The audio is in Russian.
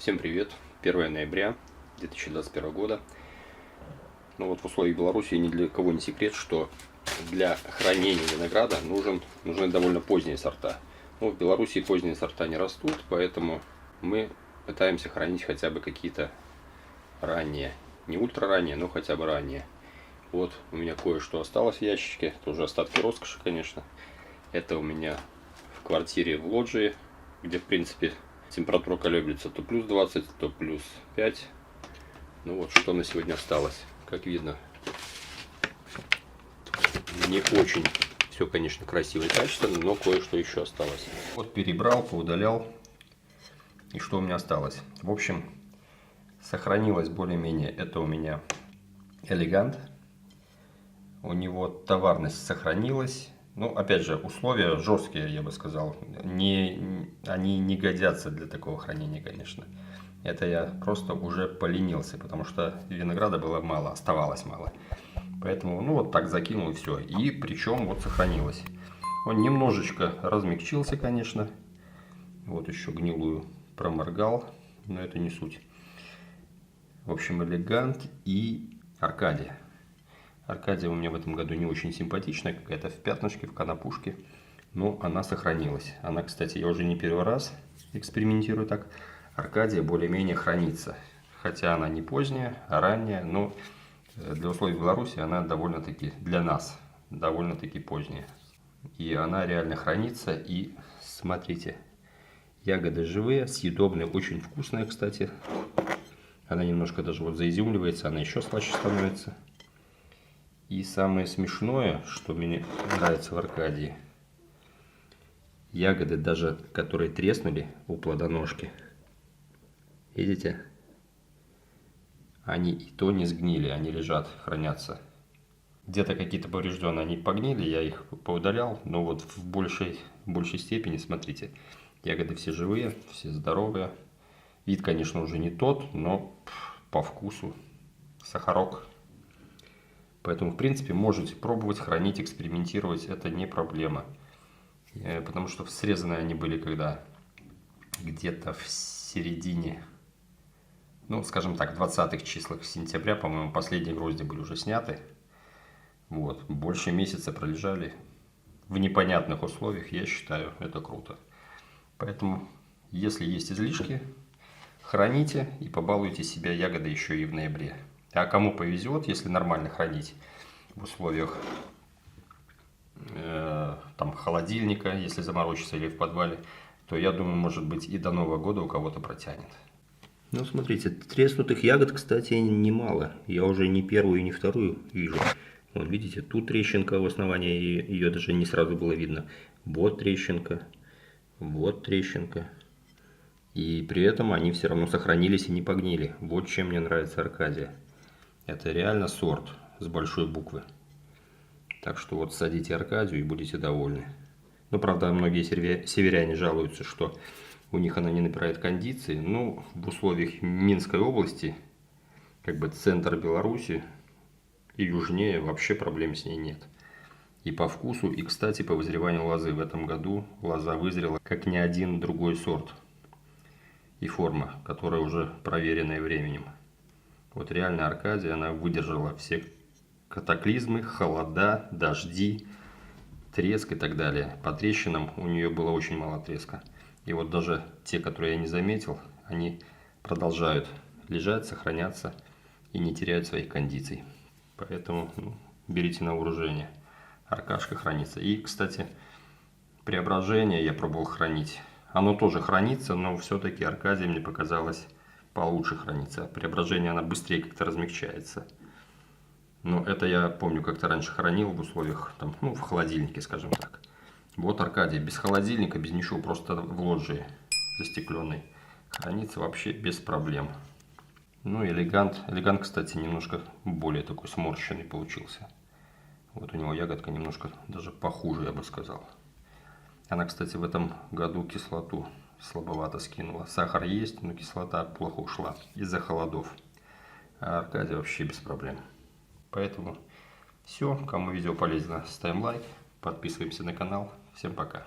Всем привет! 1 ноября 2021 года. Ну вот в условиях Беларуси ни для кого не секрет, что для хранения винограда нужны довольно поздние сорта. Ну, в Беларуси поздние сорта не растут, поэтому мы пытаемся хранить хотя бы какие-то ранние. Не ультра ранние, но хотя бы ранние. Вот у меня кое-что осталось в ящичке. Это уже остатки роскоши, конечно. Это у меня в квартире в лоджии, где в принципе температура колеблется то плюс 20, то плюс 5. Ну вот, что на сегодня осталось. Как видно, не очень все, конечно, красиво и качественно, но кое-что еще осталось. Вот перебрал, поудалял. И что у меня осталось? В общем, сохранилось более-менее. Это у меня элегант. У него товарность сохранилась. Ну, опять же, условия жесткие, я бы сказал. Они не годятся для такого хранения, конечно. Это я просто уже поленился, потому что винограда было мало, оставалось мало. Поэтому, ну, вот так закинул и все. И причем вот сохранилось. Он немножечко размягчился, конечно. Вот еще гнилую проморгал, но это не суть. В общем, элегант и Аркадия. Аркадия у меня в этом году не очень симпатичная, какая-то в пятнышке, в конопушке, но она сохранилась. Она, кстати, я уже не первый раз экспериментирую так. Аркадия более-менее хранится, хотя она не поздняя, а ранняя, но для условий Беларуси она довольно-таки, для нас, довольно-таки поздняя. И она реально хранится, и смотрите, ягоды живые, съедобные, очень вкусная, кстати. Она немножко даже вот заизюмливается, она еще слаще становится. И самое смешное, что мне нравится в Аркадии, ягоды даже, которые треснули у плодоножки, видите, они и то не сгнили, они лежат, хранятся. Где-то какие-то поврежденные, они погнили, я их поудалял, но вот в большей степени, смотрите, ягоды все живые, все здоровые. Вид, конечно, уже не тот, но по вкусу сахарок. Поэтому, в принципе, можете пробовать, хранить, экспериментировать, это не проблема. Потому что срезаны они были когда где-то в середине, ну, скажем так, 20-х числах сентября, по-моему, последние грозди были уже сняты. Вот, больше месяца пролежали в непонятных условиях, я считаю, это круто. Поэтому, если есть излишки, храните и побалуйте себя ягодой еще и в ноябре. А кому повезет, если нормально хранить в условиях там холодильника, если заморочиться, или в подвале, то я думаю, может быть, и до Нового года у кого-то протянет. Ну, смотрите, треснутых ягод, кстати, немало. Я уже не первую и не вторую вижу. Вот, видите, тут трещинка в основании, ее даже не сразу было видно. Вот трещинка, вот трещинка. И при этом они все равно сохранились и не погнили. Вот чем мне нравится Аркадия. Это реально сорт с большой буквы. Так что вот садите Аркадию и будете довольны. Но, правда, многие северяне жалуются, что у них она не набирает кондиции. Но в условиях Минской области, как бы центр Беларуси и южнее, вообще проблем с ней нет. И по вкусу, и, кстати, по вызреванию лозы. В этом году лоза вызрела как ни один другой сорт и форма, которая уже проверенная временем. Вот реально Аркадия, она выдержала все катаклизмы, холода, дожди, треск и так далее. По трещинам у нее было очень мало треска. И вот даже те, которые я не заметил, они продолжают лежать, сохраняться и не теряют своих кондиций. Поэтому берите на вооружение. Аркашка хранится. И, кстати, Преображение я пробовал хранить. Оно тоже хранится, но все-таки Аркадия мне показалось получше хранится. Преображение она быстрее как-то размягчается. Но это я помню, как-то раньше хранил в условиях, там, ну, в холодильнике, скажем так. Вот Аркадия без холодильника, без ничего, просто в лоджии застекленной. Хранится вообще без проблем. Ну, элегант. Элегант, кстати, немножко более такой сморщенный получился. Вот у него ягодка немножко даже похуже, я бы сказал. Она, кстати, в этом году кислоту слабовато скинула. Сахар есть, но кислота плохо ушла из-за холодов. А Аркадия вообще без проблем. Поэтому все. Кому видео полезно, ставим лайк, подписываемся на канал. Всем пока.